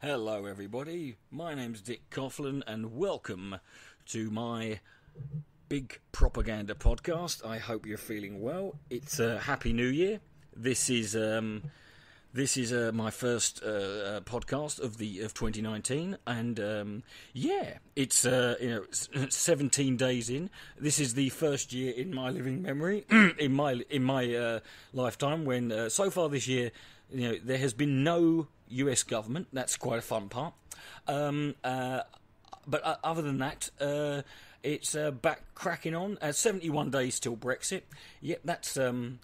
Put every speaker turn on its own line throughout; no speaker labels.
Hello everybody, my name's Dick Coughlin and welcome to my big propaganda podcast. I hope you're feeling well. It's a Happy New Year. This is my first podcast of 2019, and it's 17 days in. This is the first year in my living memory in my lifetime when so far this year, there has been no US government. That's quite a fun part. But other than that, it's back cracking on. 71 days till Brexit. Yep, that's going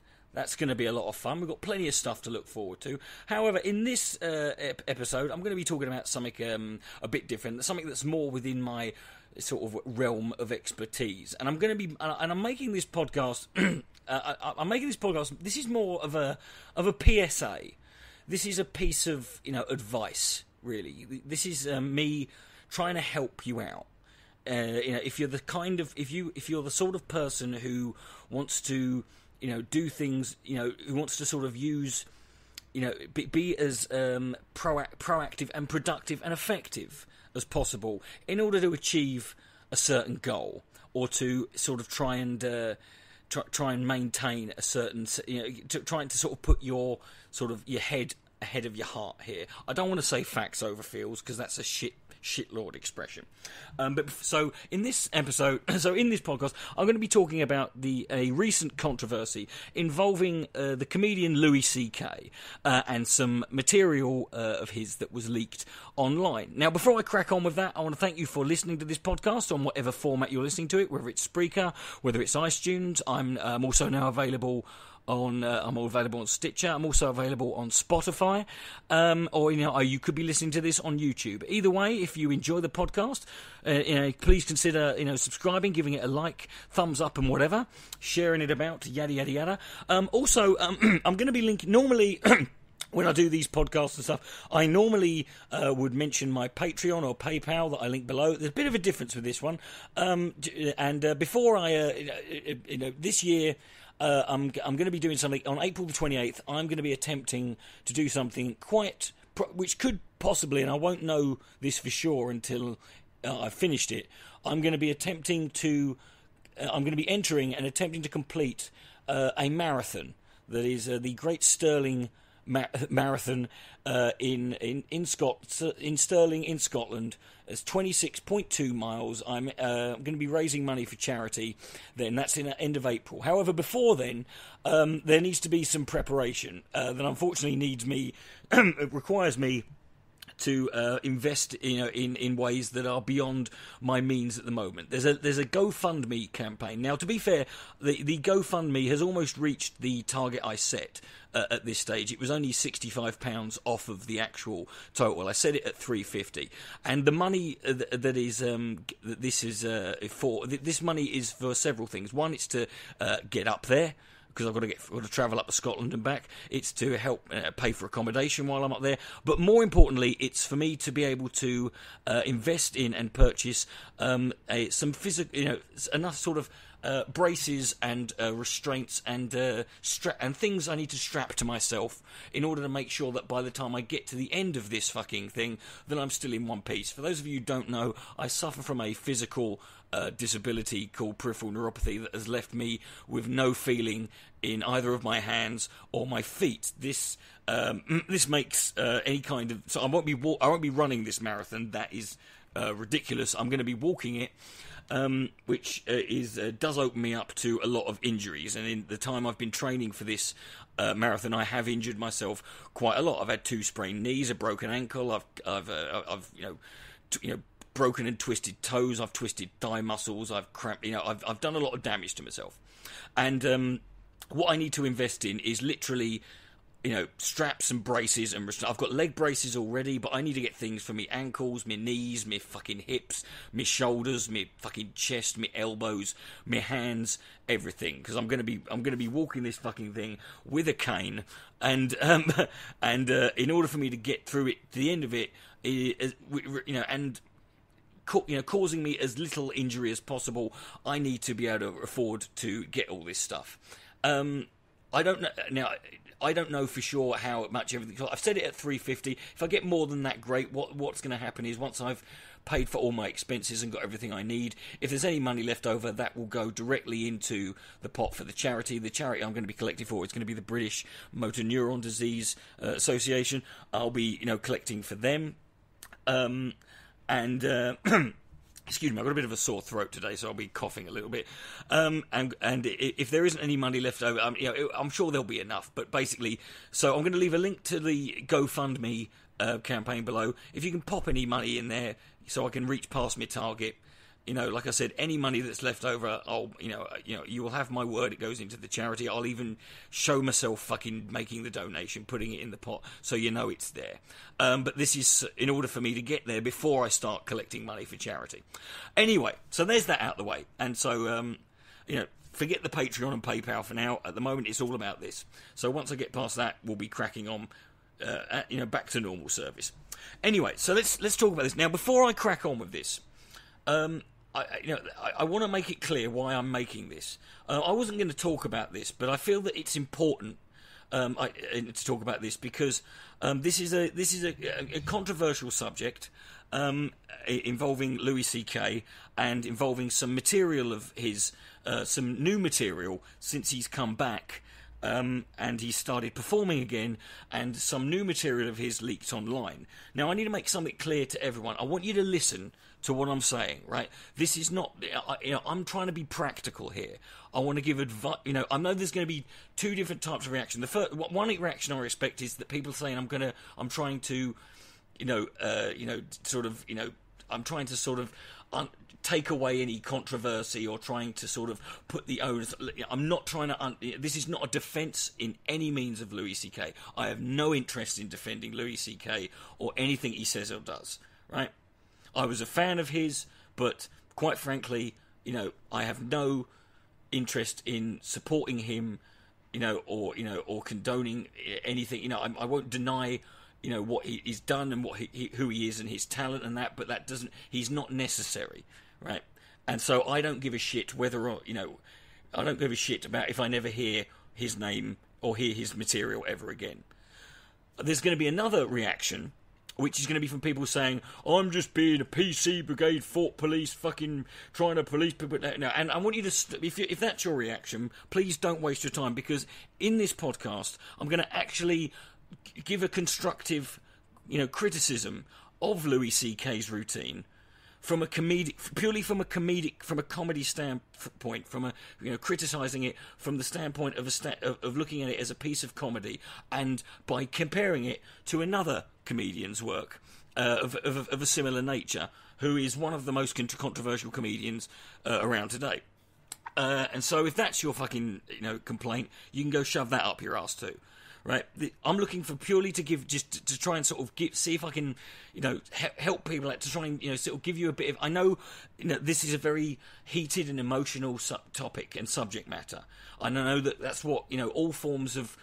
to be a lot of fun. We've got plenty of stuff to look forward to. However, in this episode, I'm going to be talking about something a bit different, something that's more within my sort of realm of expertise. And I'm going to be, and I'm making this podcast. I'm making this podcast. This is more of a PSA. This is a piece of advice. Really, this is me trying to help you out. If you're if you're the sort of person who wants to do things, who wants to sort of use, be as proactive and productive and effective as possible in order to achieve a certain goal, or to sort of try and maintain a certain, trying to sort of put your head ahead of your heart here. I don't want to say facts over feels, because that's a shitlord expression. So in this podcast, I'm going to be talking about a recent controversy involving the comedian Louis C.K. And some material of his that was leaked online. Now, before I crack on with that, I want to thank you for listening to this podcast on whatever format you're listening to it, whether it's Spreaker, whether it's iTunes. I'm also now available on Stitcher. I'm also available on Spotify, or you could be listening to this on YouTube. Either way, if you enjoy the podcast, please consider subscribing, giving it a like, thumbs up, and whatever, sharing it about, yada yada yada. Also, I'm going to be linking normally. When I do these podcasts and stuff, I normally would mention my Patreon or PayPal that I link below. There's a bit of a difference with this one, before this year. I'm going to be doing something on April the 28th. I'm going to be attempting to do something which could possibly, and I won't know this for sure until I've finished it. I'm going to be entering and attempting to complete a marathon that is the Great Stirling Marathon in Stirling in Scotland. It's 26.2 miles. I'm going to be raising money for charity. Then that's in the end of April. However, before then, there needs to be some preparation that unfortunately requires me to invest in ways that are beyond my means at the moment. There's a GoFundMe campaign. Now, to be fair, the GoFundMe has almost reached the target I set at this stage. It was only £65 off of the actual total. I set it at £350, and the money this money is for several things. One, it's to get up there, because I've got to travel up to Scotland and back. It's to help pay for accommodation while I'm up there. But more importantly, it's for me to be able to invest in and purchase some physical, enough sort of braces and restraints and things I need to strap to myself in order to make sure that by the time I get to the end of this fucking thing, that I'm still in one piece. For those of you who don't know, I suffer from a physical disability called peripheral neuropathy that has left me with no feeling in either of my hands or my feet. This makes any kind of, so I won't be running this marathon. That is ridiculous. I'm going to be walking it, which does open me up to a lot of injuries. And in the time I've been training for this marathon, I have injured myself quite a lot. I've had 2 sprained knees, a broken ankle. I've broken and twisted toes. I've twisted thigh muscles. I've cramped. I've done a lot of damage to myself. And what I need to invest in is literally, straps and braces and I've got leg braces already, but I need to get things for me ankles, me knees, me fucking hips, me shoulders, me fucking chest, me elbows, me hands, everything, because I'm gonna be walking this fucking thing with a cane, and in order for me to get through it to the end of it, causing me as little injury as possible, I need to be able to afford to get all this stuff. I don't know now. I don't know for sure how much everything. I've said it at 350. If I get more than that, great. What's going to happen is once I've paid for all my expenses and got everything I need, if there's any money left over, that will go directly into the pot for the charity. The charity I'm going to be collecting for is going to be the British Motor Neuron Disease Association. I'll be, collecting for them. Excuse me, I've got a bit of a sore throat today, so I'll be coughing a little bit. And if there isn't any money left over, I'm sure there'll be enough. But basically, so I'm going to leave a link to the GoFundMe campaign below. If you can pop any money in there, so I can reach past my target. Like I said, any money that's left over, you will have my word. It goes into the charity. I'll even show myself fucking making the donation, putting it in the pot, so it's there. But this is in order for me to get there before I start collecting money for charity. Anyway, so there's that out the way. And so, forget the Patreon and PayPal for now. At the moment, it's all about this. So once I get past that, we'll be cracking on, back to normal service. Anyway, so let's talk about this now. Before I crack on with this. I want to make it clear why I'm making this. I wasn't going to talk about this, but I feel that it's important to talk about this because this is a controversial subject involving Louis C.K. and involving some material of his, some new material since he's come back. And he started performing again, and some new material of his leaked online. Now, I need to make something clear to everyone. I want you to listen to what I'm saying, right? This is not, I'm trying to be practical here. I want to give advice. I know there's going to be two different types of reaction. The first, one reaction I expect is that people saying I'm trying to, I'm trying to sort of take away any controversy or trying to sort of put the onus. I'm not trying to. This is not a defence in any means of Louis C.K. I have no interest in defending Louis C.K. or anything he says or does. Right? I was a fan of his, but quite frankly, I have no interest in supporting him, or condoning anything. I won't deny. What he's done and who he is and his talent and that, but that doesn't. He's not necessary. Right, and so I don't give a shit whether or I don't give a shit about if I never hear his name or hear his material ever again. There's going to be another reaction, which is going to be from people saying, I'm just being a PC brigade fort police fucking trying to police people. No, and I want you to, if that's your reaction, please don't waste your time, because in this podcast, I'm going to actually give a constructive, criticism of Louis C.K.'s routine, from a comedy standpoint, from criticizing it from the standpoint of looking at it as a piece of comedy, and by comparing it to another comedian's work of a similar nature, who is one of the most controversial comedians around today. And so, if that's your fucking complaint, you can go shove that up your ass too. Right, I'm looking for purely to give, just to try and sort of see if I can, help people out, to try and sort of give you a bit of. I know, this is a very heated and emotional topic and subject matter. I know that's what all forms of,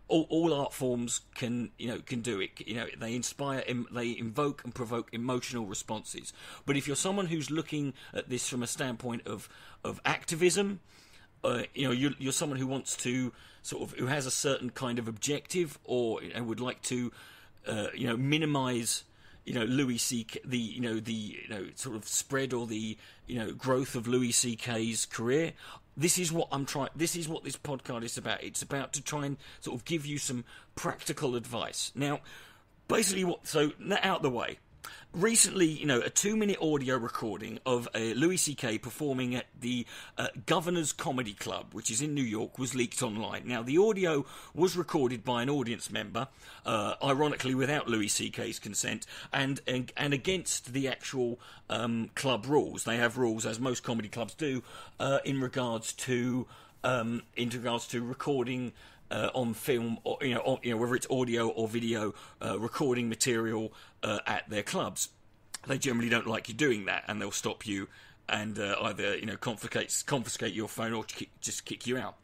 all art forms can do it. They inspire, they invoke and provoke emotional responses. But if you're someone who's looking at this from a standpoint of activism, you're someone who wants to who has a certain kind of objective, or would like to, minimise, Louis C.K. the sort of spread or the growth of Louis C.K.'s career. This is what I'm trying. This is what this podcast is about. It's about to try and sort of give you some practical advice. Now, basically, so that out the way. Recently, a 2-minute audio recording of Louis C.K. performing at the Governor's Comedy Club, which is in New York, was leaked online. Now, the audio was recorded by an audience member, ironically without Louis C.K.'s consent, and against the actual club rules. They have rules, as most comedy clubs do, in regards to recording on film, or whether it's audio or video, recording material at their clubs. They generally don't like you doing that, and they'll stop you and either confiscate your phone or just kick you out.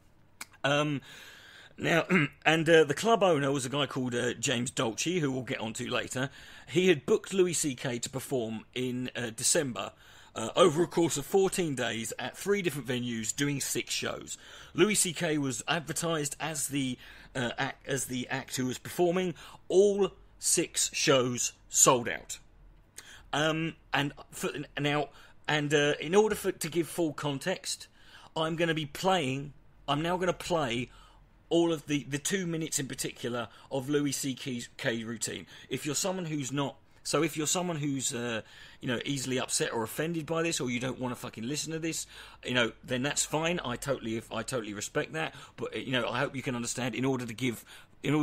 Now, and the club owner was a guy called James Dolce, who we'll get onto later. He had booked Louis C.K. to perform in December over a course of 14 days at 3 different venues doing 6 shows. Louis C.K. was advertised as the act who was performing. All 6 shows sold out. In order to give full context, I'm now going to play all of the 2 minutes in particular of Louis C.K. routine. If you're someone who's easily upset or offended by this, or you don't want to fucking listen to this, then that's fine. I totally respect that. But I hope you can understand. In order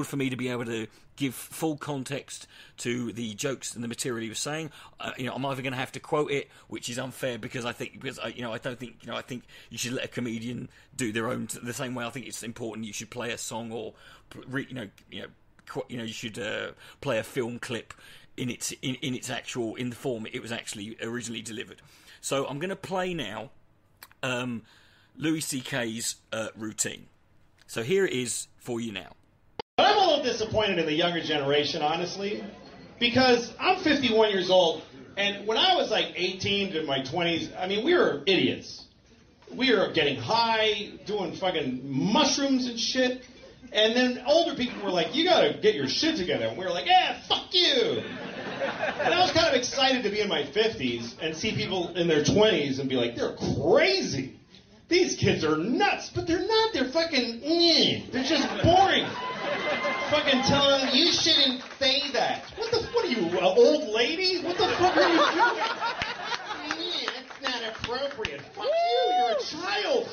for me to be able to give full context to the jokes and the material he was saying, I'm either going to have to quote it, which is unfair I think you should let a comedian do their own the same way. I think it's important you should play a song or you should play a film clip in the form it was actually originally delivered. So I'm going to play now Louis C.K.'s routine. So here it is for you now.
I'm a little disappointed in the younger generation, honestly, because I'm 51 years old, and when I was like 18 to my 20s, I mean, we were idiots. We were getting high, doing fucking mushrooms and shit, and then older people were like, you gotta get your shit together, and we were like, yeah, fuck you! And I was kind of excited to be in my 50s and see people in their 20s and be like, they're crazy. These kids are nuts, but they're not. They're fucking, they're just boring. Fucking telling them, you shouldn't say that. What are you, an old lady? What the fuck are you doing? That's not appropriate. Fuck you, you're a child.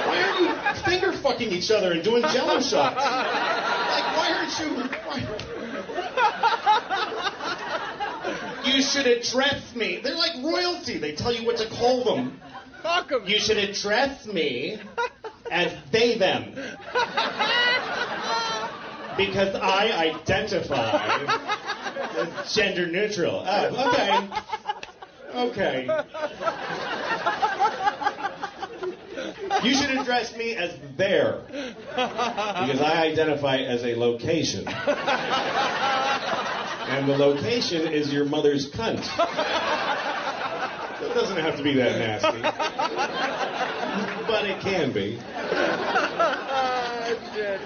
Why aren't you finger fucking each other and doing jello shots? Like, why aren't you... You should address me. They're like royalty. They tell you what to call them. You should address me as they, them. Because I identify as gender neutral. Oh, okay. Okay. You should address me as there. Because I identify as a location. And the location is your mother's cunt. It doesn't have to be that nasty. But it can be. Shit.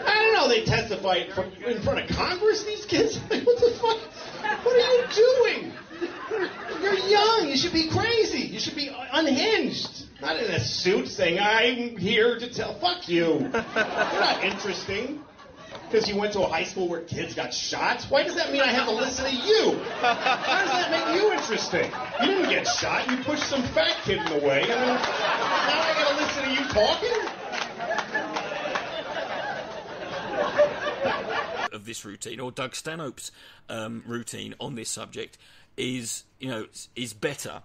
I don't know, they testify in front of Congress, these kids? Like, what the fuck? What are you doing? You're young. You should be crazy. You should be unhinged. Not in a suit saying, I'm here to tell. Fuck you. You're not interesting. Because you went to a high school where kids got shot? Why does that mean I have to listen to you? How does that make you interesting? You didn't get shot. You pushed some fat kid in the way. And now I gotta listen to you talking?
Of this routine, or Doug Stanhope's routine on this subject, is better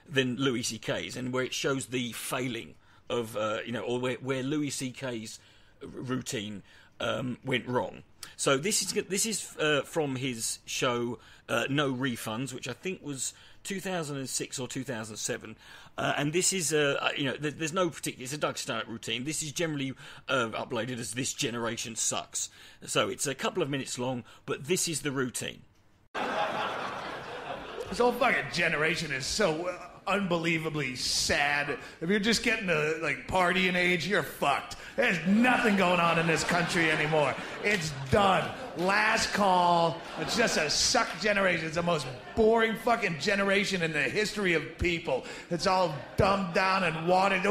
than Louis C.K.'s, and where it shows the failing of or where Louis C.K.'s routine went wrong. So this is from his show No Refunds, which I think was 2006 or 2007, and this is there's no particular. It's a Doug Stanhope routine. This is generally uploaded as This Generation Sucks. So it's a couple of minutes long, but this is the routine.
This whole fucking generation is so unbelievably sad. If you're just getting to like partying age, you're fucked. There's nothing going on in this country anymore. It's done. Last call. It's just a suck generation. It's the most boring fucking generation in the history of people. It's all dumbed down and watered.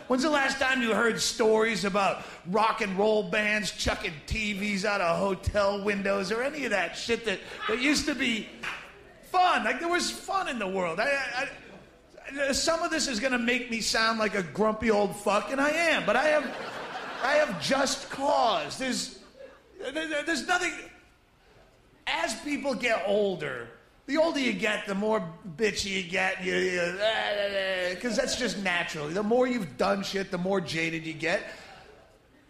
When's the last time you heard stories about rock and roll bands chucking TVs out of hotel windows or any of that shit that used to be fun? Like, there was fun in the world. Some of this is going to make me sound like a grumpy old fuck, and I am, but I have just cause. There's nothing. As people get older, the older you get, the more bitchy you get, because that's just natural. The more you've done shit, the more jaded you get.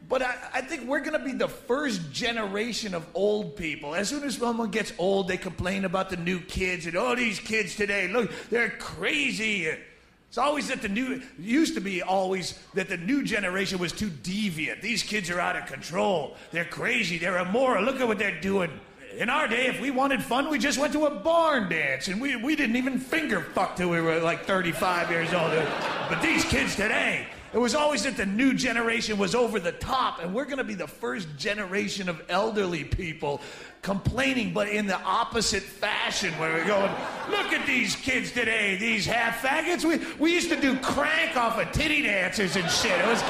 But I think we're going to be the first generation of old people. As soon as someone gets old, they complain about the new kids. And, oh, these kids today, look, they're crazy. It's always that used to be always that the new generation was too deviant. These kids are out of control. They're crazy. They're immoral. Look at what they're doing. In our day, if we wanted fun, we just went to a barn dance, and we didn't even finger fuck till we were like 35 years old. But these kids today, it was always that the new generation was over the top, and we're going to be the first generation of elderly people complaining, but in the opposite fashion, where we're going, look at these kids today, these half faggots. We used to do crank off of titty dancers and shit. It was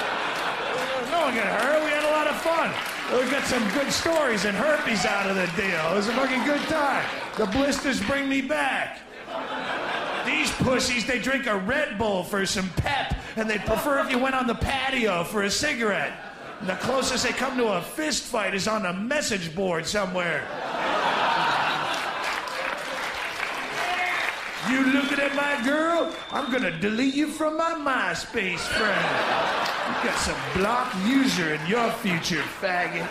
no one got hurt. We had a lot of fun. We got some good stories and herpes out of the deal. It was a fucking good time. The blisters bring me back. These pussies, they drink a Red Bull for some pep, and they'd prefer if you went on the patio for a cigarette. And the closest they come to a fist fight is on a message board somewhere. You looking at my girl? I'm gonna delete you from my MySpace friend. You got some blocked user in your future, faggot.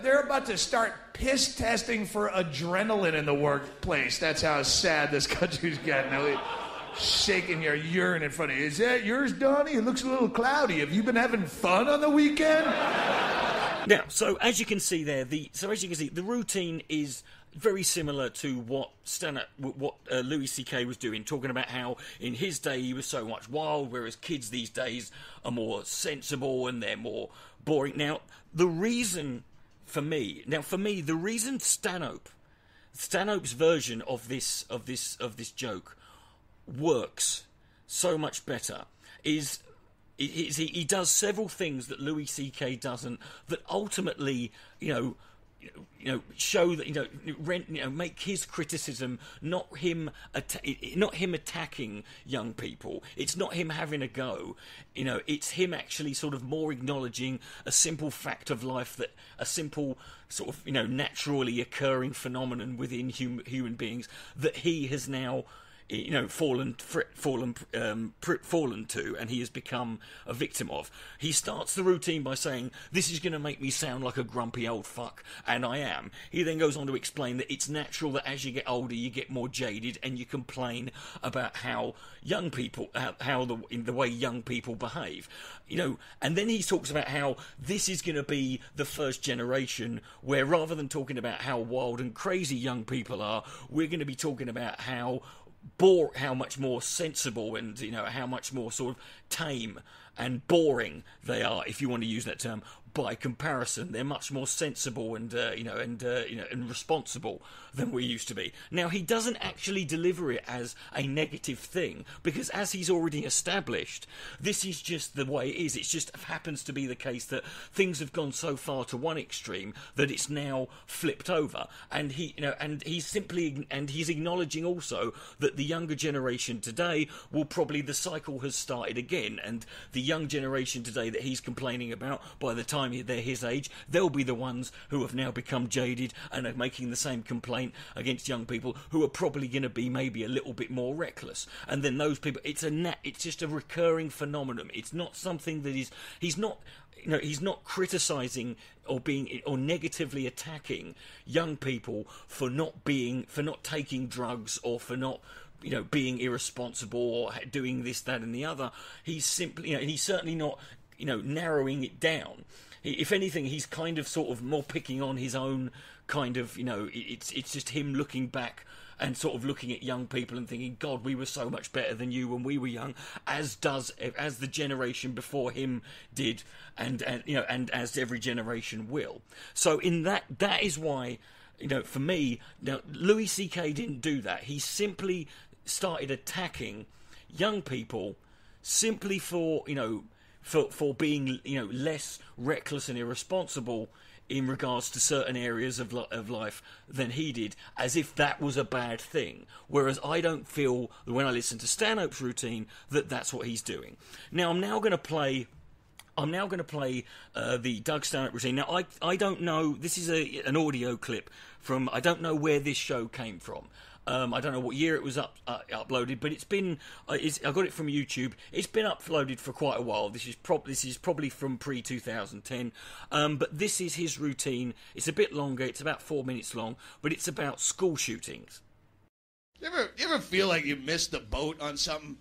They're about to start piss testing for adrenaline in the workplace. That's how sad this country's getting. Now, shaking your urine in front of you. Is that yours, Donnie? It looks a little cloudy. Have you been having fun on the weekend?
Now, so as you can see there, the routine is very similar to what Louis C.K. was doing, talking about how in his day he was so much wild, whereas kids these days are more sensible and they're more boring. Now, the reason the reason Stanhope's version of this joke works so much better is he does several things that Louis C.K. doesn't, that ultimately, show that make his criticism not him attacking young people. It's not him having a go. It's him actually sort of more acknowledging a simple fact of life, that a simple sort of naturally occurring phenomenon within human beings that he has now fallen to, and he has become a victim of. He starts the routine by saying, this is going to make me sound like a grumpy old fuck, and I am. He then goes on to explain that it's natural that as you get older you get more jaded and you complain about how young people, the way young people behave. And then he talks about how this is going to be the first generation where, rather than talking about how wild and crazy young people are, we're going to be talking about how much more sensible and how much more sort of tame and boring they are, if you want to use that term. By comparison, they're much more sensible and responsible than we used to be. Now, he doesn't actually deliver it as a negative thing, because as he's already established, this is just the way it is. It just happens to be the case that things have gone so far to one extreme that it's now flipped over, and he's acknowledging also that the younger generation today the cycle has started again, and the young generation today that he's complaining about, by the time they're his age, they'll be the ones who have now become jaded and are making the same complaint against young people who are probably going to be maybe a little bit more reckless. And then those people, it's just a recurring phenomenon. It's not something that he's not criticising or negatively attacking young people for not taking drugs, or for not being irresponsible or doing this, that and the other. He's simply, and he's certainly not narrowing it down. If anything, he's kind of sort of more picking on his own kind of, it's just him looking back and sort of looking at young people and thinking, God, we were so much better than you when we were young, as the generation before him did, and as every generation will. So in that is why, for me, now, Louis C.K. didn't do that. He simply started attacking young people simply for being less reckless and irresponsible in regards to certain areas of life than he did, as if that was a bad thing. Whereas I don't feel, when I listen to Stanhope's routine, that that's what he's doing. Now I'm now going to play the Doug Stanhope routine. Now I don't know. This is an audio clip from. I don't know where this show came from. I don't know what year it was uploaded, but it's been. I got it from YouTube. It's been uploaded for quite a while. This is probably from pre-2010. But this is his routine. It's a bit longer. It's about 4 minutes long, but it's about school shootings.
You ever feel like you missed the boat on something?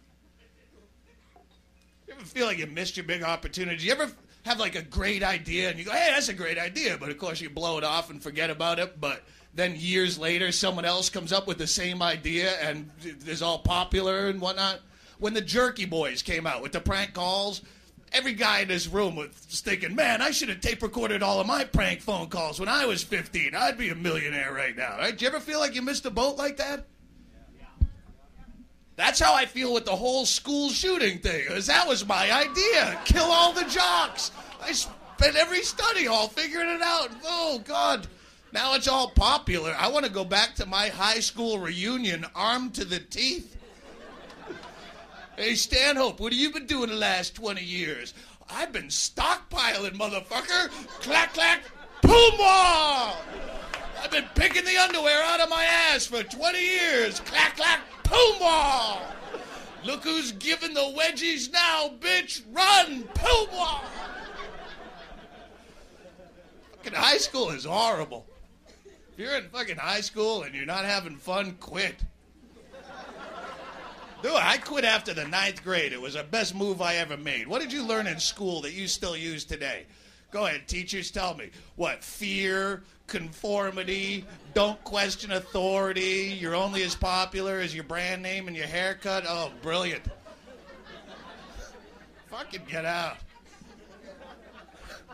You ever feel like you missed your big opportunity? You ever have like a great idea and you go, hey, that's a great idea. But of course you blow it off and forget about it. But then years later, someone else comes up with the same idea and is all popular and whatnot. When the Jerky Boys came out with the prank calls, every guy in this room was thinking, man, I should have tape recorded all of my prank phone calls when I was 15. I'd be a millionaire right now. Right? Do you ever feel like you missed a boat like that? That's how I feel with the whole school shooting thing, because that was my idea. Kill all the jocks. I spent every study hall figuring it out. Oh, God. Now it's all popular. I want to go back to my high school reunion armed to the teeth. Hey, Stanhope, what have you been doing the last 20 years? I've been stockpiling, motherfucker. Clack, clack, boom-wah! I've been picking the underwear out of my ass for 20 years. Clack, clack, boom-wah! Look who's giving the wedgies now, bitch. Run, boom-wah! Fucking high school is horrible. If you're in fucking high school and you're not having fun, quit. Dude, I quit after the 9th grade. It was the best move I ever made. What did you learn in school that you still use today? Go ahead, teachers, tell me. What, fear, conformity, don't question authority, you're only as popular as your brand name and your haircut? Oh, brilliant. Fucking get out.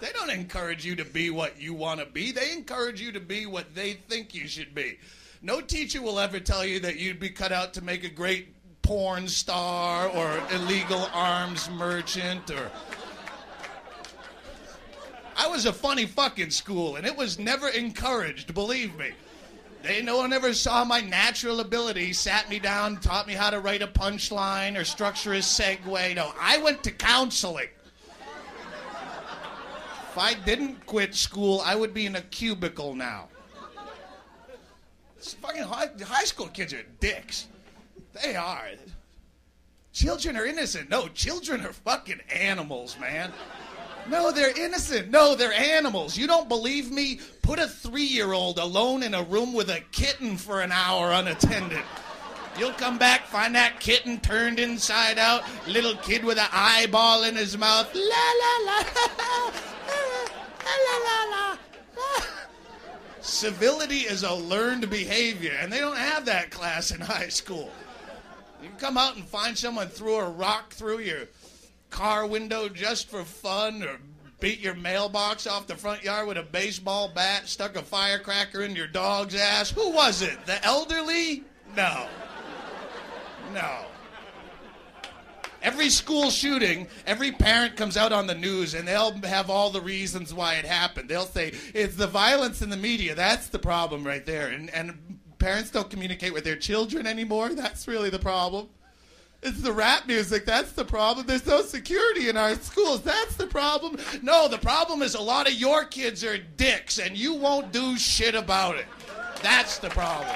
They don't encourage you to be what you want to be. They encourage you to be what they think you should be. No teacher will ever tell you that you'd be cut out to make a great porn star or illegal arms merchant or... I was a funny fucking school, and it was never encouraged, believe me. No one ever saw my natural ability, sat me down, taught me how to write a punchline or structure a segue. No, I went to counseling. If I didn't quit school, I would be in a cubicle now. It's fucking high school kids are dicks. They are. Children are innocent. No, children are fucking animals, man. No, they're innocent. No, they're animals. You don't believe me? Put a 3-year-old alone in a room with a kitten for an hour unattended. You'll come back, find that kitten turned inside out, little kid with an eyeball in his mouth. La la la la la la la. Civility is a learned behavior, and they don't have that class in high school. You can come out and find someone threw a rock through your car window just for fun, or beat your mailbox off the front yard with a baseball bat, stuck a firecracker in your dog's ass. Who was it? The elderly? No. No. Every school shooting, every parent comes out on the news and they'll have all the reasons why it happened. They'll say, it's the violence in the media. That's the problem right there. And parents don't communicate with their children anymore. That's really the problem. It's the rap music. That's the problem. There's no security in our schools. That's the problem. No, the problem is a lot of your kids are dicks and you won't do shit about it. That's the problem.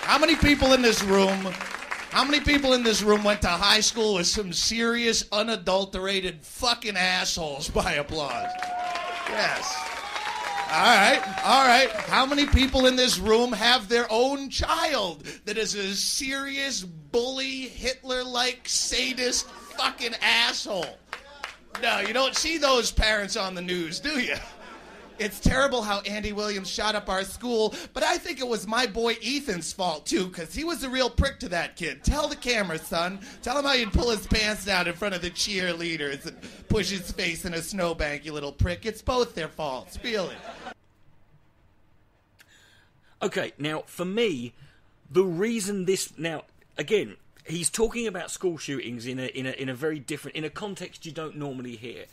How many people in this room went to high school with some serious, unadulterated fucking assholes by applause? Yes. All right. How many people in this room have their own child that is a serious, bully, Hitler-like, sadist fucking asshole? No, you don't see those parents on the news, do you? It's terrible how Andy Williams shot up our school, but I think it was my boy Ethan's fault, too, because he was a real prick to that kid. Tell the camera, son. Tell him how you'd pull his pants down in front of the cheerleaders and push his face in a snowbank, you little prick. It's both their faults. Feel it.
Okay, now, for me, the reason this... Now, again, he's talking about school shootings in a very different... in a context you don't normally hear.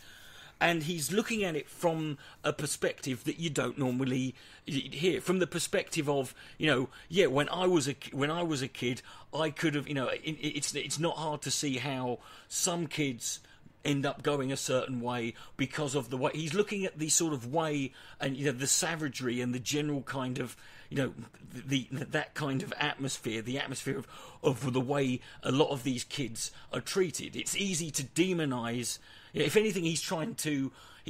And he's looking at it from a perspective that you don't normally hear. From the perspective of, when I was a kid, I could have, it's not hard to see how some kids end up going a certain way because of the way he's looking at the sort of way and the savagery and the general kind of that kind of atmosphere, the atmosphere of the way a lot of these kids are treated. It's easy to demonize. If anything, he's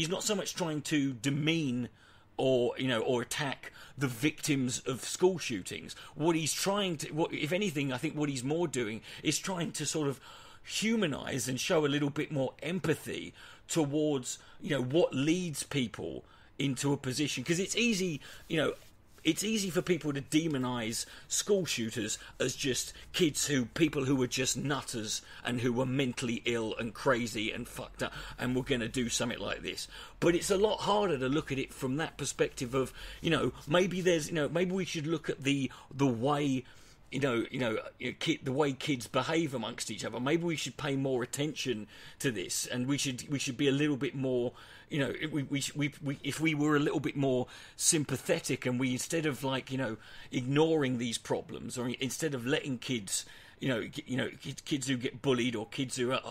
not so much trying to demean or attack the victims of school shootings. If anything, I think what he's more doing is trying to sort of humanize and show a little bit more empathy towards, what leads people into a position, because it's easy, it's easy for people to demonise school shooters as just people who were just nutters and who were mentally ill and crazy and fucked up and were going to do something like this. But it's a lot harder to look at it from that perspective of, maybe maybe we should look at the way, the way kids behave amongst each other. Maybe we should pay more attention to this, and we should be a little bit more, if we were a little bit more sympathetic, and we, instead of ignoring these problems, or instead of letting kids, kids who get bullied, or kids who are,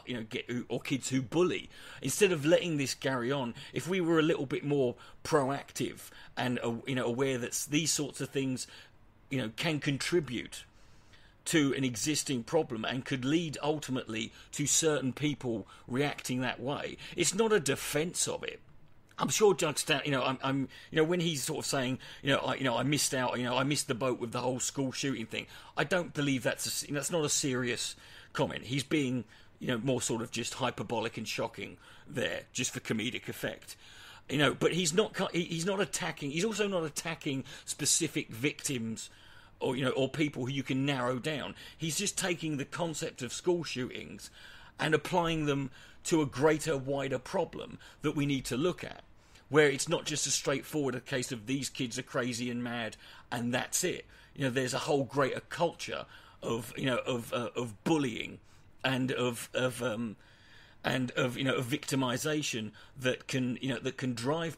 or kids who bully, instead of letting this carry on, if we were a little bit more proactive and aware that these sorts of things, can contribute to an existing problem and could lead ultimately to certain people reacting that way. It's not a defence of it. I'm sure Doug Stanhope, I'm when he's sort of saying, I missed out, I missed the boat with the whole school shooting thing. I don't believe that's not a serious comment. He's being, more sort of just hyperbolic and shocking there, just for comedic effect. But he's not attacking. He's also not attacking specific victims, or people who you can narrow down. He's just taking the concept of school shootings and applying them to a greater, wider problem that we need to look at, where it's not just a straightforward case of these kids are crazy and mad and that's it. There's a whole greater culture of bullying and of victimization that can drive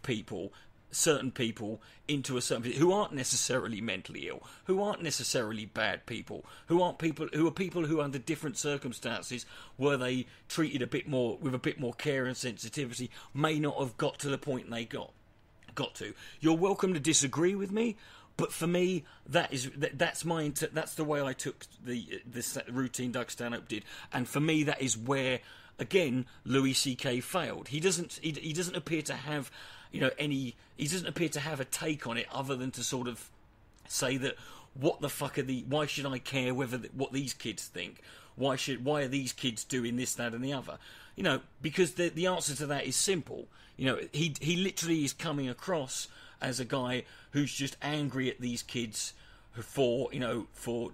certain people into a certain position, who aren't necessarily mentally ill, who aren't necessarily bad people, who are people who under different circumstances, were they treated with a bit more care and sensitivity, may not have got to the point they got to. You're welcome to disagree with me, but for me, that's the way I took this routine Doug Stanhope did, and for me that is where, again, Louis C.K. failed. He doesn't appear to have he doesn't appear to have a take on it other than to sort of say that, what the fuck why should I care what these kids think? Why are these kids doing this, that and the other? Because the answer to that is simple. He literally is coming across as a guy who's just angry at these kids for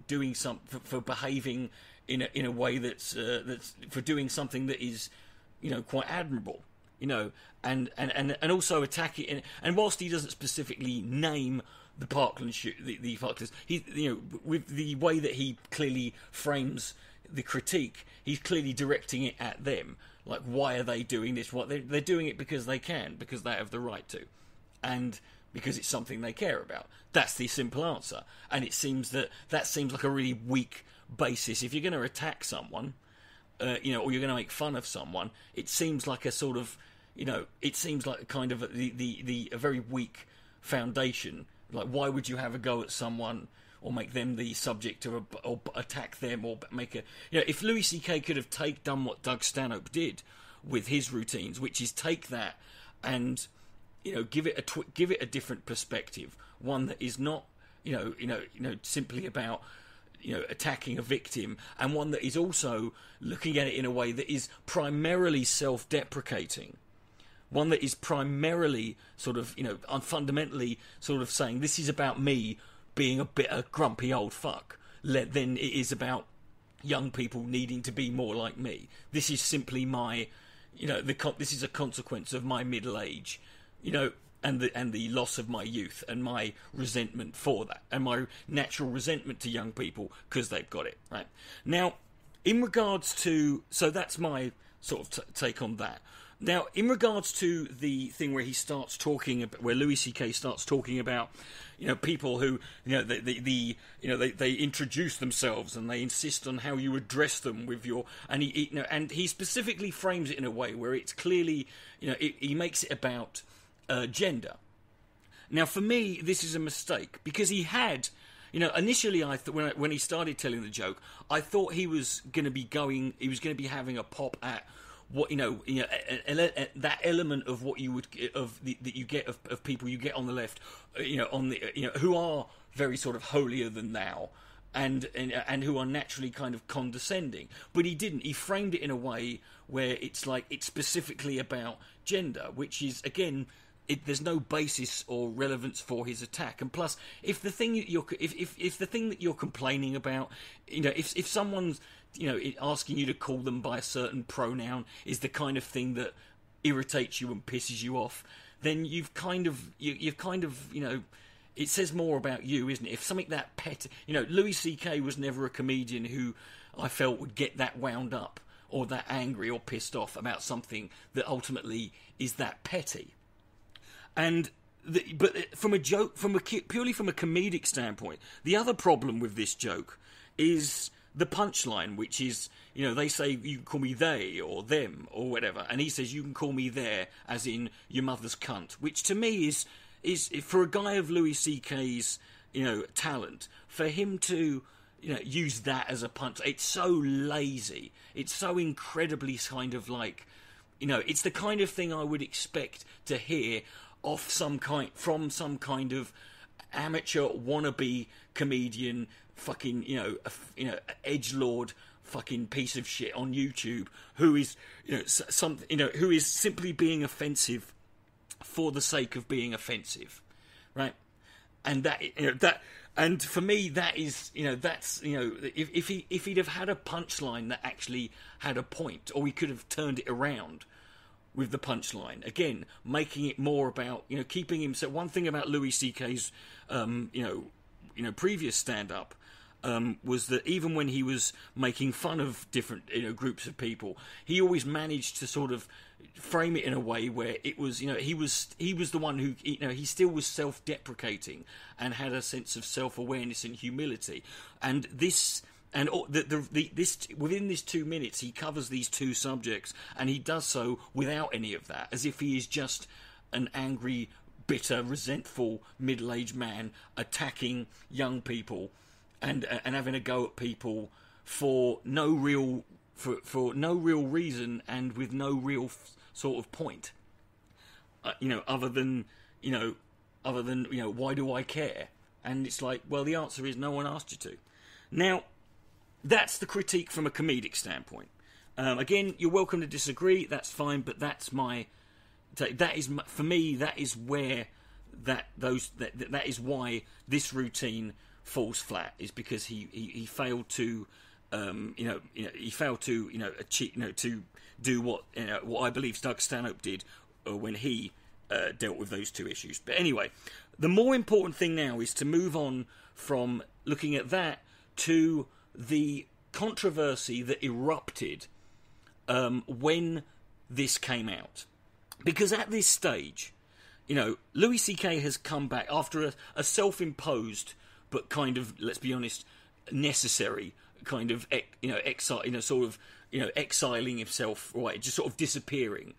doing for behaving in a way that's for doing something that is, quite admirable. And also attack it. And whilst he doesn't specifically name the Parkland the Parklands, he, with the way that he clearly frames the critique, he's clearly directing it at them. Like, why are they doing this? They're doing it because they can, because they have the right to, and because it's something they care about. That's the simple answer. And it seems that seems like a really weak basis. If you're going to attack someone, or you're going to make fun of someone, it seems like a sort of, it seems like kind of a very weak foundation. Like, why would you have a go at someone or make them the subject of or attack them, or make a, if Louis C.K. could have done what Doug Stanhope did with his routines, which is take that and, give it a different perspective, one that is not, simply about, attacking a victim, and one that is also looking at it in a way that is primarily self-deprecating, one that is primarily sort of, fundamentally sort of saying, this is about me being a grumpy old fuck, then it is about young people needing to be more like me. This is simply my, this is a consequence of my middle age, and the loss of my youth and my resentment for that, and my natural resentment to young people because they've got it, right? Now, in regards to, so that's my sort of take on that. Now, in regards to the thing where he starts talking about, where Louis C.K. starts talking about, people who, they introduce themselves and they insist on how you address them with your, and he specifically frames it in a way where it's clearly, he makes it about gender. Now, for me, this is a mistake, because he had, initially I thought, when he started telling the joke, I thought he was going to be having a pop at what that element of what you would that you get of people you get on the left, who are very sort of holier than thou, and who are naturally kind of condescending. But he didn't. He framed it in a way where it's like it's specifically about gender, which is, again, there's no basis or relevance for his attack. And plus, if the thing that if the thing that you're complaining about, if someone's asking you to call them by a certain pronoun is the kind of thing that irritates you and pisses you off, then you've kind of it says more about you, isn't it? If something that petty, Louis C.K. was never a comedian who I felt would get that wound up or that angry or pissed off about something that ultimately is that petty. And but from a joke, purely from a comedic standpoint, the other problem with this joke is the punchline, which is, they say you can call me they or them or whatever, and he says you can call me there, as in your mother's cunt, which to me is for a guy of Louis C.K.'s talent, for him to use that as a punch, it's so lazy, it's so incredibly kind of like, it's the kind of thing I would expect to hear from some kind of amateur wannabe comedian, fucking edgelord fucking piece of shit on YouTube who is who is simply being offensive for the sake of being offensive, right? And and for me that is that's if he'd have had a punchline that actually had a point, or he could have turned it around with the punchline, again making it more about keeping himself. One thing about Louis C.K.'s previous stand-up was that even when he was making fun of different groups of people, he always managed to sort of frame it in a way where it was he was the one who he still was self-deprecating and had a sense of self-awareness and humility. And this within this 2 minutes he covers these two subjects, and he does so without any of that, as if he is just an angry, bitter, resentful middle-aged man attacking young people and having a go at people for no real reason and with no real sort of point, other than why do I care? And it's like, well, the answer is no one asked you to. Now, that's the critique from a comedic standpoint. Again, you're welcome to disagree. That's fine, but that's my take. That is for me. That is where that is why this routine falls flat, is because he failed to achieve, to do what I believe Doug Stanhope did when he dealt with those two issues. But anyway, the more important thing now is to move on from looking at that to the controversy that erupted when this came out. Because at this stage, Louis C.K. has come back after a self-imposed but kind of, let's be honest, necessary kind of exiling himself, right, just sort of disappearing.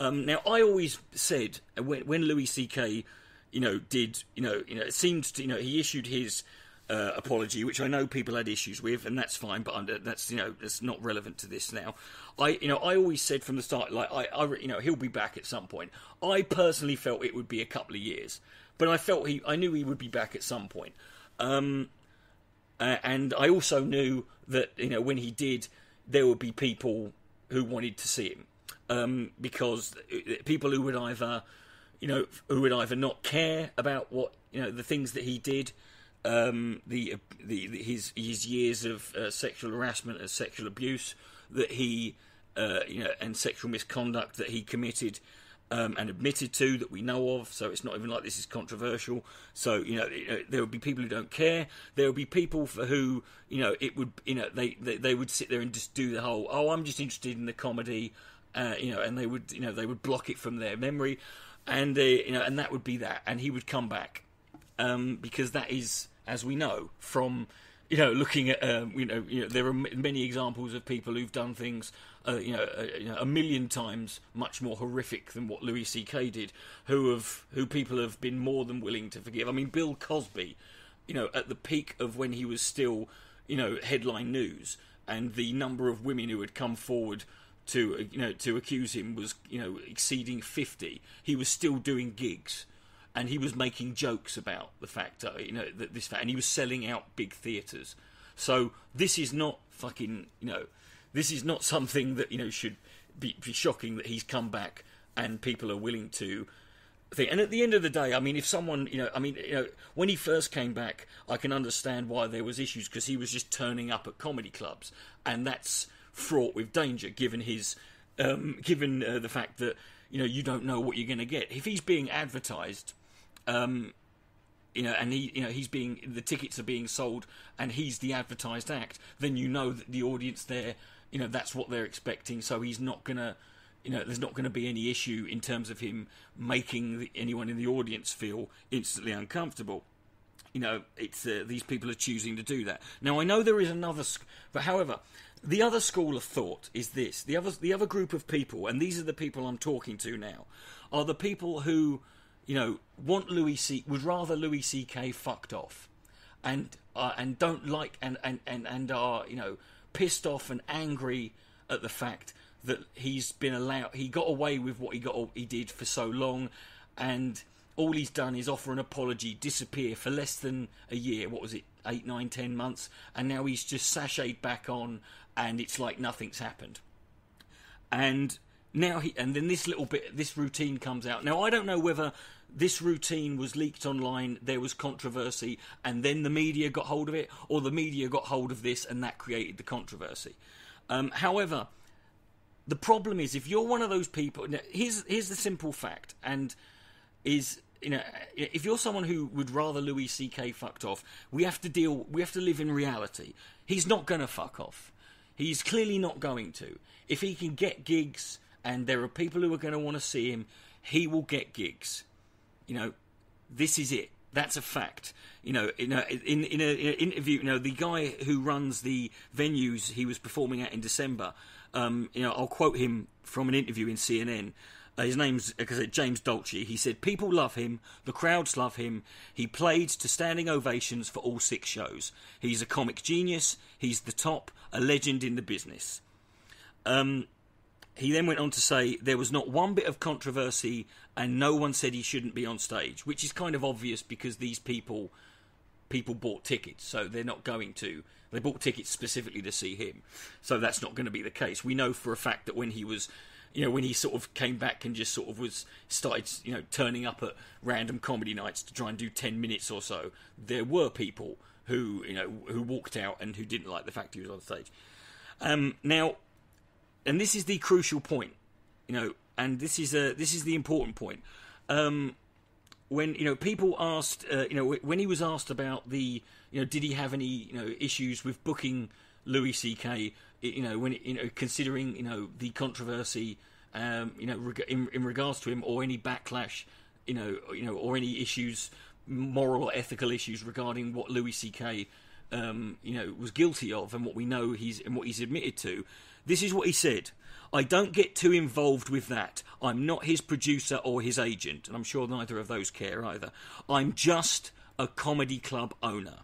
Now, I always said when Louis C.K. did it seemed to he issued his apology, which I know people had issues with, and that's fine, but that's not relevant to this now. I always said from the start, like he'll be back at some point. I personally felt it would be a couple of years, but I knew he would be back at some point. And I also knew that when he did, there would be people who wanted to see him, because people who would either not care about what the things that he did, his years of sexual harassment and sexual abuse that he and sexual misconduct that he committed and admitted to, that we know of, so it's not even like this is controversial. So there would be people who don't care. There would be people for who it would they would sit there and just do the whole, I'm just interested in the comedy, and they would block it from their memory, and and that would be that, and he would come back because that is, as we know from looking at there are many examples of people who've done things a million times much more horrific than what Louis C.K. did, who people have been more than willing to forgive. I mean, Bill Cosby, at the peak of when he was still headline news, and the number of women who had come forward to accuse him was exceeding 50. He was still doing gigs, and he was making jokes about the fact that this fact, and he was selling out big theatres. So this is not fucking, this is not something that, should be shocking that he's come back and people are willing to think. And at the end of the day, I mean, if someone, when he first came back, I can understand why there was issues, because he was just turning up at comedy clubs, and that's fraught with danger, given his, the fact that, you don't know what you're going to get. If he's being advertised, and he's being, the tickets are being sold, and he's the advertised act, then that the audience there, that's what they're expecting. So he's not gonna, there's not going to be any issue in terms of him making anyone in the audience feel instantly uncomfortable. It's these people are choosing to do that. Now, I know there is another, but however, the other school of thought is this: the other group of people, and these are the people I'm talking to now, are the people who, would rather Louis C.K. fucked off, and don't like and are pissed off and angry at the fact that he got away with what he did for so long, and all he's done is offer an apology, disappear for less than a year. What was it, 8, 9, 10 months? And now he's just sashayed back on, and it's like nothing's happened. And now then this routine comes out. Now, I don't know whether this routine was leaked online, there was controversy, and then the media got hold of it, or the media got hold of this and that created the controversy. However, the problem is, if you're one of those people, now, here's the simple fact, and is, if you're someone who would rather Louis C.K. fucked off, we have to live in reality. He's not going to fuck off. He's clearly not going to. If he can get gigs, and there are people who are going to want to see him, he will get gigs. This is it. That's a fact. In an interview, the guy who runs the venues he was performing at in December, I'll quote him from an interview in CNN. His name's James Dolce. He said, "People love him. The crowds love him. He played to standing ovations for all 6 shows. He's a comic genius. He's the top, a legend in the business." He then went on to say, "There was not one bit of controversy, and no one said he shouldn't be on stage," which is kind of obvious because these people bought tickets, so they're not going to. They bought tickets specifically to see him, so that's not going to be the case. We know for a fact that when he was, when he sort of came back and just sort of started turning up at random comedy nights to try and do 10 minutes or so, there were people who walked out and who didn't like the fact he was on stage. Now, and this is the crucial point, and this is the important point. When people asked, when he was asked about the, did he have any issues with booking Louis C.K. When considering the controversy, in regards to him, or any backlash, or any issues, moral or ethical issues regarding what Louis C.K. Was guilty of, and what we know he's admitted to. This is what he said: "I don't get too involved with that. I'm not his producer or his agent," and I'm sure neither of those care either. "I'm just a comedy club owner."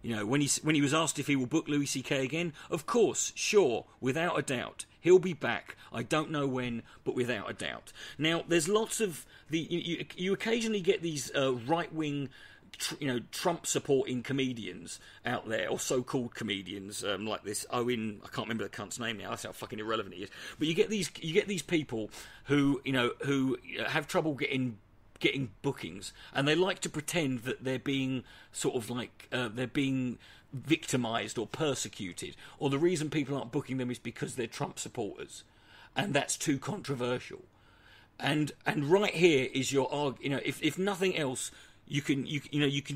When he was asked if he will book Louis C.K. again, of course, sure, without a doubt, he'll be back. I don't know when, but without a doubt. Now, there's lots of you occasionally get these right-wing, Trump-supporting comedians out there, or so-called comedians, like this Owen. I can't remember the cunt's name now. That's how fucking irrelevant he is. But you get these people who who have trouble getting bookings, and they like to pretend that they're being sort of like they're being victimized or persecuted, or the reason people aren't booking them is because they're Trump supporters, and that's too controversial. And right here is your argument. If nothing else, you can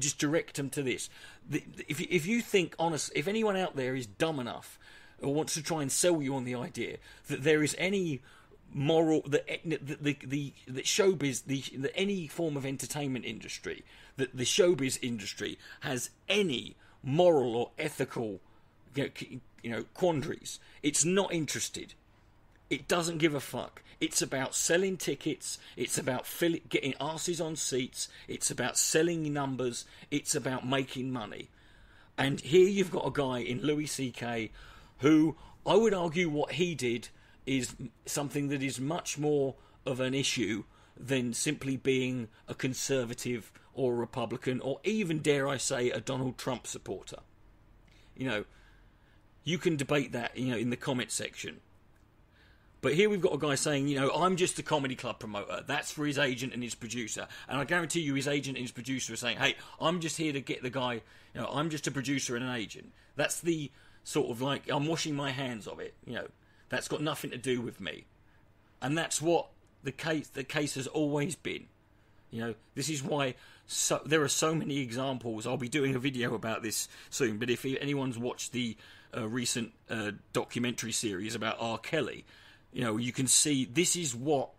just direct them to this. If you think if anyone out there is dumb enough or wants to try and sell you on the idea that there is any moral, that showbiz, that any form of entertainment industry, that the showbiz industry has any moral or ethical quandaries, it's not interested. It doesn't give a fuck. It's about selling tickets. It's about getting asses on seats. It's about selling numbers. It's about making money. And here you've got a guy in Louis C.K. who, I would argue what he did is something that is much more of an issue than simply being a conservative or a Republican, or even, dare I say, a Donald Trump supporter. you know, you can debate that, you know, in the comment section. But here we've got a guy saying, you know, I'm just a comedy club promoter. That's for his agent and his producer. And I guarantee you his agent and his producer are saying, hey, I'm just here to get the guy, you know, I'm just a producer and an agent. That's the sort of like, I'm washing my hands of it, you know. That's got nothing to do with me. And that's what the case has always been. You know, this is why there are so many examples. I'll be doing a video about this soon, but if anyone's watched the recent documentary series about R. Kelly, you know, you can see this is what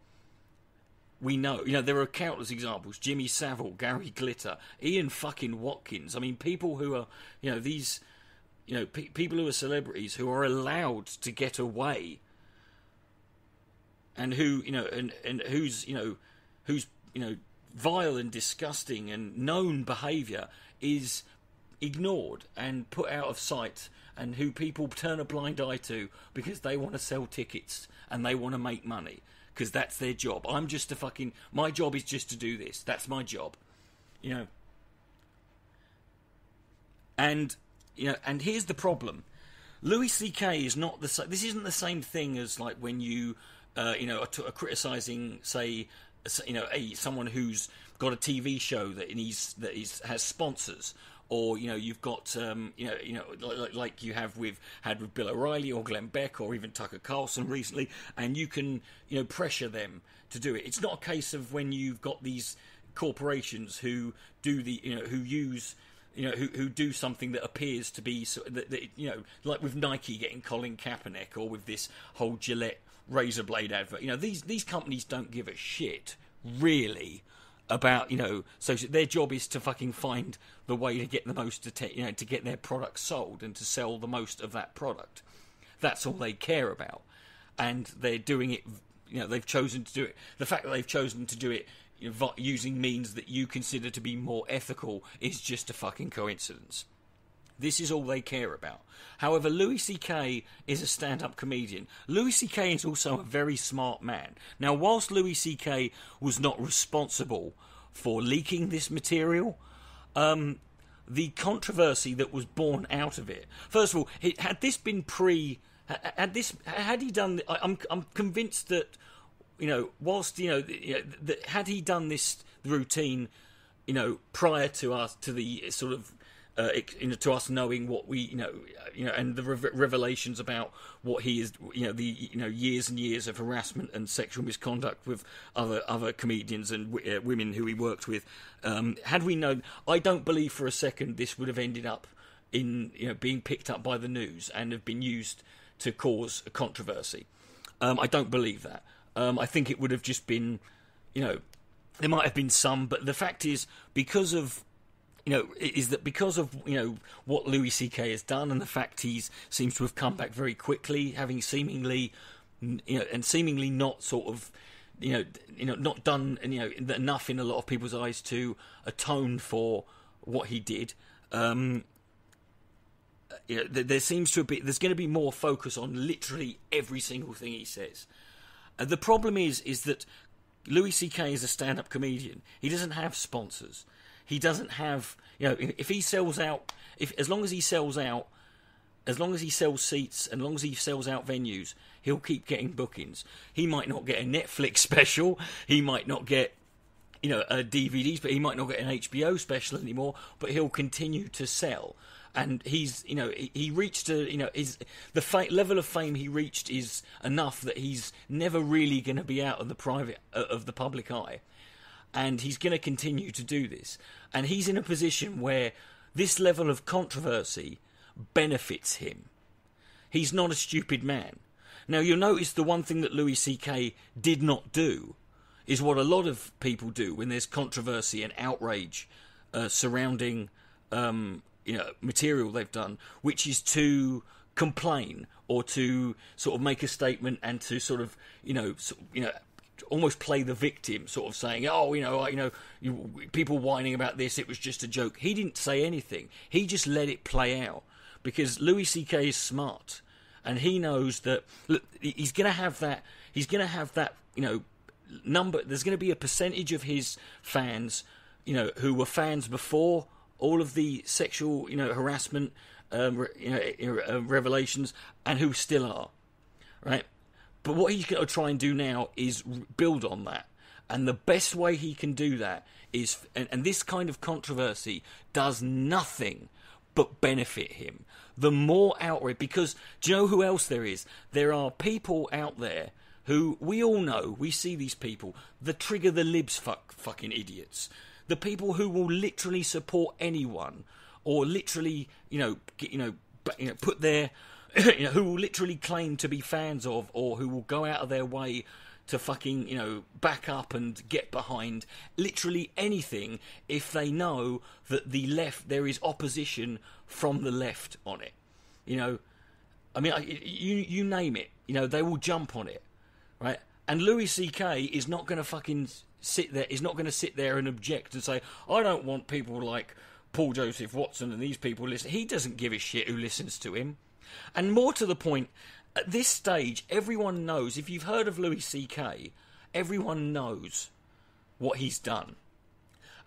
we know. You know, there are countless examples. Jimmy Savile, Gary Glitter, Ian fucking Watkins. I mean, people who are, you know, these, you know, people who are celebrities who are allowed to get away, and who, you know, and whose, you know, vile and disgusting and known behaviour is ignored and put out of sight, and who people turn a blind eye to because they want to sell tickets and they want to make money because that's their job. My job is just to do this. That's my job, you know. And you know, and here's the problem: Louis C.K. is not the. This isn't the same thing as like when you, you know, are criticising, say, you know, someone who's got a TV show that has sponsors, or you know, you've got you know, like you had with Bill O'Reilly or Glenn Beck or even Tucker Carlson recently, and you can, you know, pressure them to do it. It's not a case of when you've got these corporations who do the, you know, who use, you know, who do something that appears to be, that, you know, like with Nike getting Colin Kaepernick, or with this whole Gillette razor blade advert. You know, these companies don't give a shit, really, about, you know, so their job is to fucking find the way to get the most, you know, to get their product sold and to sell the most of that product. That's all they care about. And they're doing it, you know, they've chosen to do it. The fact that they've chosen to do it, you know, using means that you consider to be more ethical is just a fucking coincidence. This is all they care about. However, Louis C.K. is a stand-up comedian. Louis C.K. is also a very smart man. Now, whilst Louis C.K. was not responsible for leaking this material, the controversy that was born out of it. First of all, had this been had he done? I'm convinced that, you know, whilst, you know, had he done this routine, you know, prior to the sort of, you know, to us knowing what we, you know, and the revelations about what he is, you know, the, you know, years and years of harassment and sexual misconduct with other comedians and women who he worked with, had we known, I don't believe for a second this would have ended up in, you know, being picked up by the news and have been used to cause a controversy. I don't believe that. I think it would have just been, you know, there might have been some, but the fact is, because of, you know, is that because of, you know, what Louis C.K. has done, and the fact he seems to have come back very quickly, having seemingly, you know, and seemingly not sort of, you know, not done, you know, enough in a lot of people's eyes to atone for what he did. You know, there seems to be, there's going to be more focus on literally every single thing he says. The problem is that Louis C.K. is a stand-up comedian. He doesn't have sponsors. He doesn't have, you know, if he sells out, as long as he sells seats, and as long as he sells out venues, he'll keep getting bookings. He might not get a Netflix special, he might not get, you know, DVDs, but he might not get an HBO special anymore, but he'll continue to sell. And he's, you know, he reached a, you know, level of fame he reached is enough that he's never really going to be out of the public eye. And he's going to continue to do this. And he's in a position where this level of controversy benefits him. He's not a stupid man. Now, you'll notice the one thing that Louis C.K. did not do is what a lot of people do when there's controversy and outrage surrounding, you know, material they've done, which is to complain or to sort of make a statement and to sort of, you know, almost play the victim, sort of saying, oh, people whining about this, it was just a joke. He didn't say anything. He just let it play out, because Louis C.K. is smart, and he knows that, look, he's going to have that, you know, number. There's going to be a percentage of his fans, you know, who were fans before all of the sexual, you know, harassment revelations, and who still are, right? But what he's going to try and do now is build on that. And the best way he can do that is, and this kind of controversy does nothing but benefit him. The more outrage, because do you know who else there is? There are people out there who we all know, we see these people, the trigger the libs fucking idiots. The people who will literally support anyone, or literally, put their, who will literally claim to be fans of, or who will go out of their way to fucking, back up and get behind literally anything if they know that the left, there is opposition from the left on it. You name it, they will jump on it, right? And Louis C.K. is not going to fucking sit there, is not going to sit there and object and say, I don't want people like Paul Joseph Watson and these people listen. He doesn't give a shit who listens to him. And more to the point, at this stage, everyone knows, if you've heard of Louis C.K., everyone knows what he's done.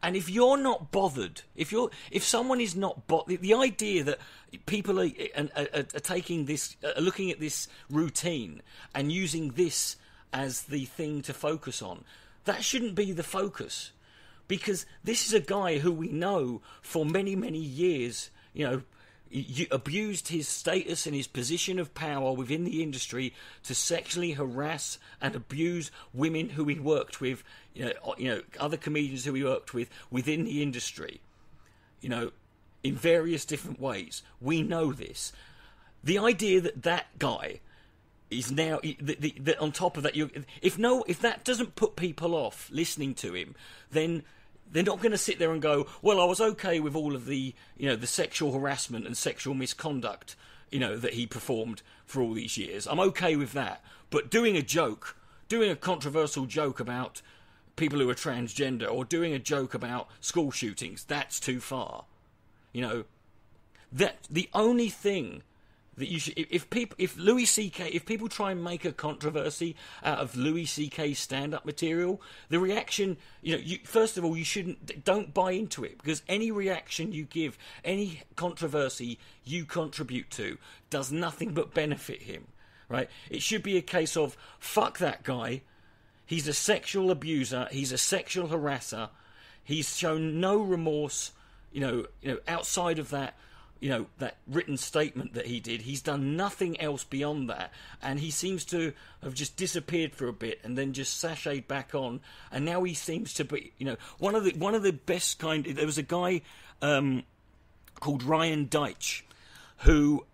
And if you're not bothered, if someone is not bothered, the idea that people are taking this, looking at this routine and using this as the thing to focus on, that shouldn't be the focus. Because this is a guy who we know for many, many years, abused his status and his position of power within the industry to sexually harass and abuse women who he worked with, other comedians who he worked with within the industry, in various different ways. We know this. The idea that guy is now that on top of that, if that doesn't put people off listening to him, then they're not going to sit there and go, well, I was okay with all of the, the sexual harassment and sexual misconduct, that he performed for all these years. I'm okay with that. But doing a controversial joke about people who are transgender, or doing a joke about school shootings, that's too far. That the only thing that you should, if people try and make a controversy out of Louis C.K.'s stand-up material, the reaction, first of all, don't buy into it, because any reaction you give, any controversy you contribute to, does nothing but benefit him, right? It should be a case of, fuck that guy, he's a sexual abuser, he's a sexual harasser, he's shown no remorse, outside of that, that written statement that he did. He's done nothing else beyond that, and he seems to have just disappeared for a bit and then just sashayed back on, and now he seems to be, one of the best kind. There was a guy called Ryan Deitch who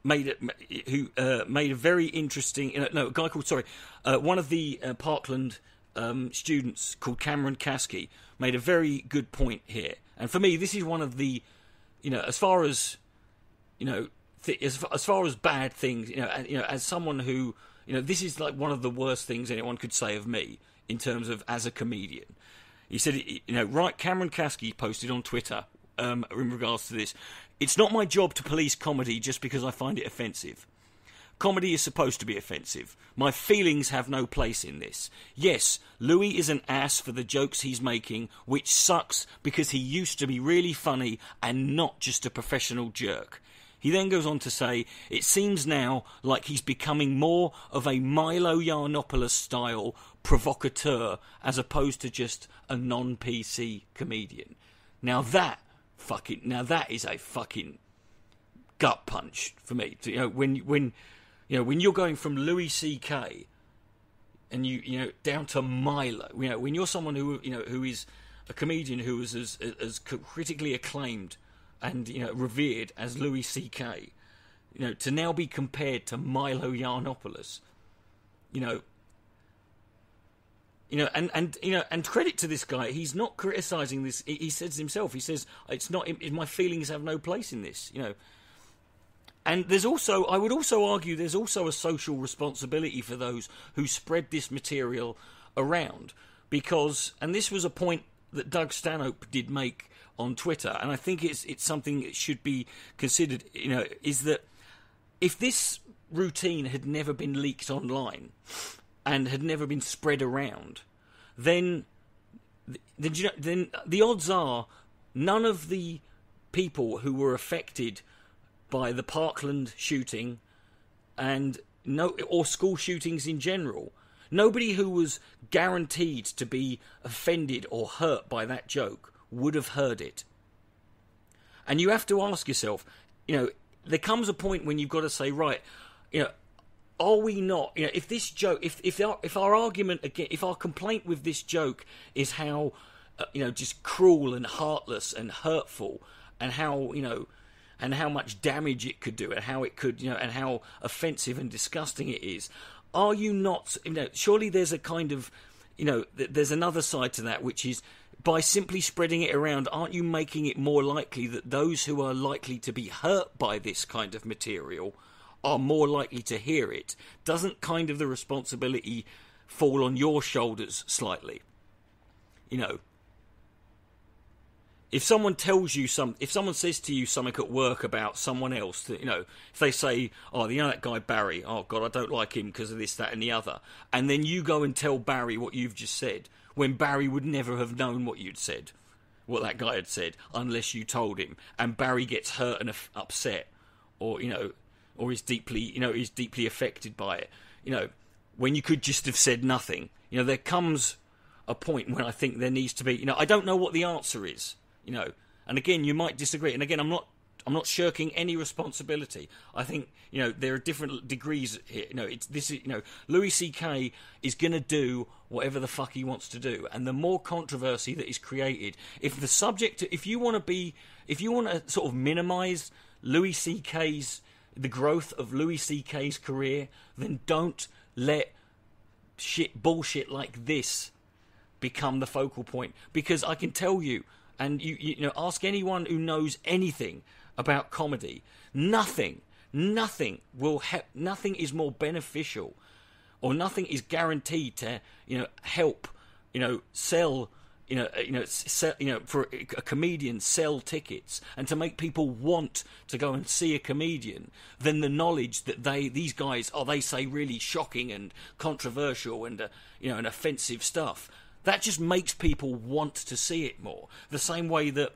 made a very interesting, a guy called, one of the Parkland students called Cameron Kasky made a very good point here, and for me, this is one of the, as far as, as far as bad things, as someone who, this is like one of the worst things anyone could say of me in terms of as a comedian. He said, right, Cameron Kasky posted on Twitter, in regards to this, it's not my job to police comedy just because I find it offensive. Comedy is supposed to be offensive. My feelings have no place in this. Yes, Louis is an ass for the jokes he's making, which sucks because he used to be really funny and not just a professional jerk. He then goes on to say, it seems now like he's becoming more of a Milo Yiannopoulos-style provocateur as opposed to just a non-PC comedian. Now that is a fucking gut punch for me. When you're going from Louis C.K. and you down to Milo, when you're someone who is a comedian who is as critically acclaimed and revered as Louis C.K., to now be compared to Milo Yiannopoulos, and credit to this guy, he's not criticizing this. He says himself, he says it's not, my feelings have no place in this, And there's also, I would also argue, there's also a social responsibility for those who spread this material around, because, and this was a point that Doug Stanhope did make on Twitter, and I think it's something that should be considered, is that if this routine had never been leaked online and had never been spread around, then the odds are none of the people who were affected by the Parkland shooting or school shootings in general. Nobody who was guaranteed to be offended or hurt by that joke would have heard it. And you have to ask yourself, there comes a point when you've got to say, right, are we not, if this joke, if our argument again, if our complaint with this joke is how, just cruel and heartless and hurtful, and how, and how much damage it could do, and how it could, and how offensive and disgusting it is, are you not, surely there's a kind of, there's another side to that, which is, by simply spreading it around, aren't you making it more likely that those who are likely to be hurt by this kind of material are more likely to hear it? Doesn't kind of the responsibility fall on your shoulders slightly? If someone tells you if someone says to you something at work about someone else, that, if they say, oh, that guy Barry, oh God, I don't like him because of this, that and the other, and then you go and tell Barry what you've just said, when Barry would never have known what you'd said, what that guy had said, unless you told him, and Barry gets hurt and upset, or, or is deeply affected by it, when you could just have said nothing, there comes a point when I think there needs to be, I don't know what the answer is, and again, you might disagree, and again, I'm not shirking any responsibility. I think, there are different degrees here. Louis C.K. is going to do whatever the fuck he wants to do. And the more controversy that is created, if you want to sort of minimize the growth of Louis C.K.'s career, then don't let bullshit like this become the focal point. Because I can tell you, and ask anyone who knows anything about comedy, nothing is more beneficial, or nothing is guaranteed to help sell for a comedian sell tickets and to make people want to go and see a comedian than the knowledge that these guys they say really shocking and controversial and and offensive stuff. That just makes people want to see it more. The same way that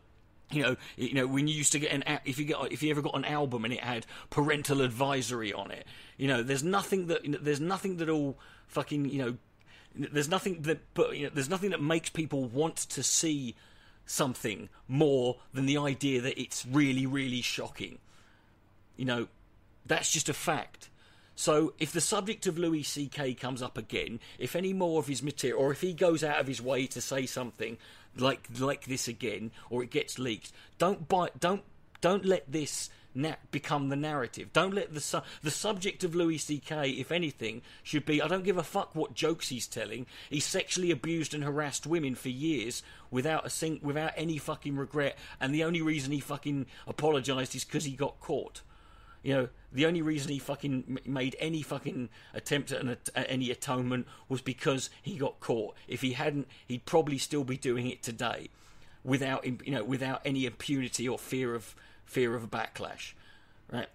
when you used to get if you ever got an album and it had parental advisory on it, there's nothing that all fucking there's nothing that makes people want to see something more than the idea that it's really, really shocking. That's just a fact. So if the subject of Louis C.K. comes up again, if any more of his material, or if he goes out of his way to say something like this again, or it gets leaked, don't let this become the narrative. Don't let the subject of Louis C.K., if anything, should be, I don't give a fuck what jokes he's telling. He sexually abused and harassed women for years without any fucking regret, and the only reason he fucking apologised is because he got caught. The only reason he fucking made any fucking attempt at any atonement was because he got caught. If he hadn't, he'd probably still be doing it today, without any impunity or fear of a backlash, right?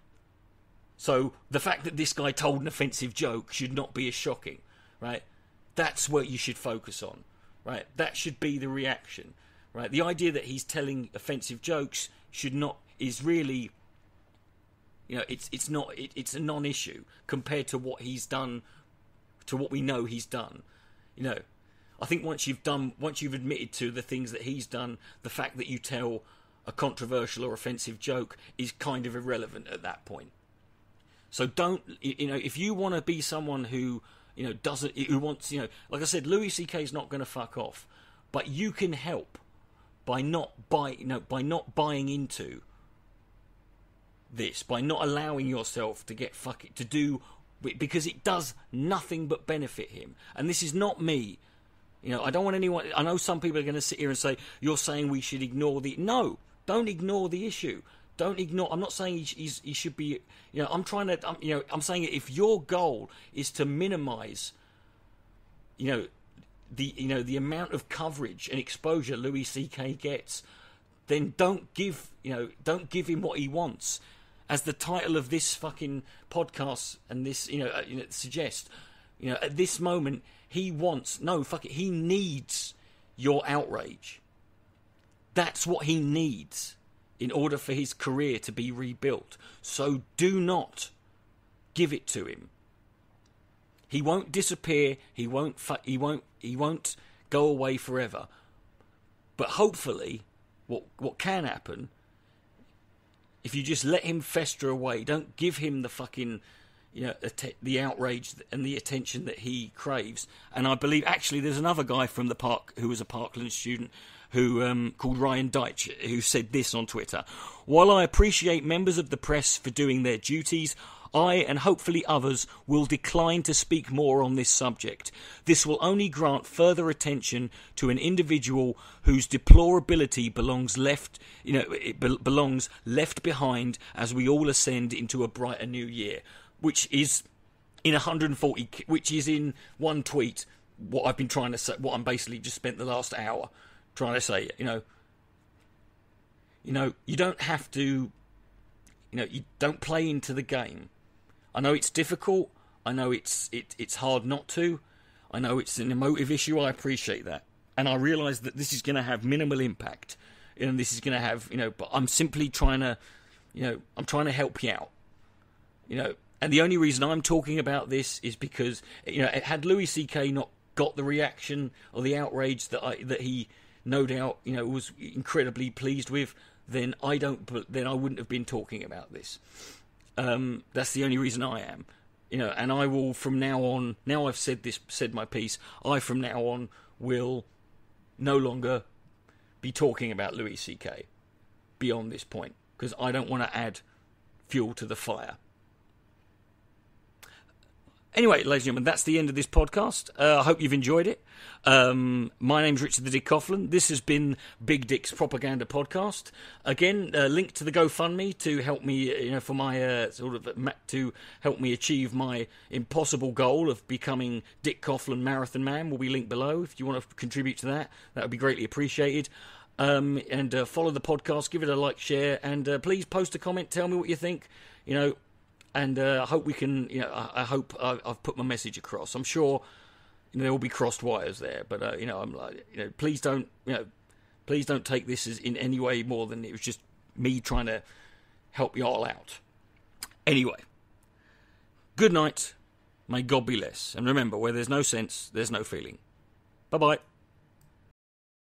So the fact that this guy told an offensive joke should not be as shocking, right? That's what you should focus on, right? That should be the reaction, right? The idea that he's telling offensive jokes is really. It's a non-issue compared to what he's done, to what we know he's done. I think once you've admitted to the things that he's done, the fact that you tell a controversial or offensive joke is kind of irrelevant at that point. So don't, if you want to be someone who, who wants, like I said, Louis C.K.'s not going to fuck off, but you can help by not buying into this, by not allowing yourself to get to do, because it does nothing but benefit him. And this is not me. I don't want anyone. I know some people are going to sit here and say you're saying we should ignore no, don't ignore the issue. Don't ignore. I'm not saying he should be. I'm trying to. I'm saying if your goal is to minimise, the amount of coverage and exposure Louis C.K. gets, then don't give him what he wants. As the title of this fucking podcast and this, suggests, at this moment, he needs your outrage. That's what he needs. in order for his career to be rebuilt. So do not give it to him. He won't disappear. He won't go away forever. But hopefully, what can happen, if you just let him fester away, don't give him the fucking, the outrage and the attention that he craves. And I believe, actually, there's another guy from the park who was a Parkland student who called Ryan Deitch, who said this on Twitter. While I appreciate members of the press for doing their duties, I, and hopefully others, will decline to speak more on this subject. This will only grant further attention to an individual whose deplorability belongs left behind as we all ascend into a brighter new year, which is in 140, which is in one tweet what I've been trying to say, what I'm basically just spent the last hour trying to say. You don't have to, you don't play into the game. I know it's difficult. I know it's hard not to. I know it's an emotive issue. I appreciate that. And I realise that this is going to have minimal impact. And this is going to have, but I'm simply trying to, I'm trying to help you out. And the only reason I'm talking about this is because, had Louis C.K. not got the reaction or the outrage that he no doubt, was incredibly pleased with, then I wouldn't have been talking about this. That's the only reason I am, and I will from now on. Now I've said my piece. I from now on will no longer be talking about Louis C.K. beyond this point because I don't want to add fuel to the fire. Anyway, ladies and gentlemen, that's the end of this podcast. I hope you've enjoyed it. My name's Richard the Dick Coughlin. This has been Big Dick's Propaganda Podcast. Again, link to the GoFundMe to help me, for my to help me achieve my impossible goal of becoming Dick Coughlin Marathon Man will be linked below. If you want to contribute to that, that would be greatly appreciated. And follow the podcast, give it a like, share, and please post a comment. Tell me what you think. And I hope we can, I hope I've put my message across. I'm sure there will be crossed wires there, but I'm like, please don't take this as in any way more than it was just me trying to help you all out. Anyway, good night. May God be less. And remember, where there's no sense, there's no feeling. Bye-bye.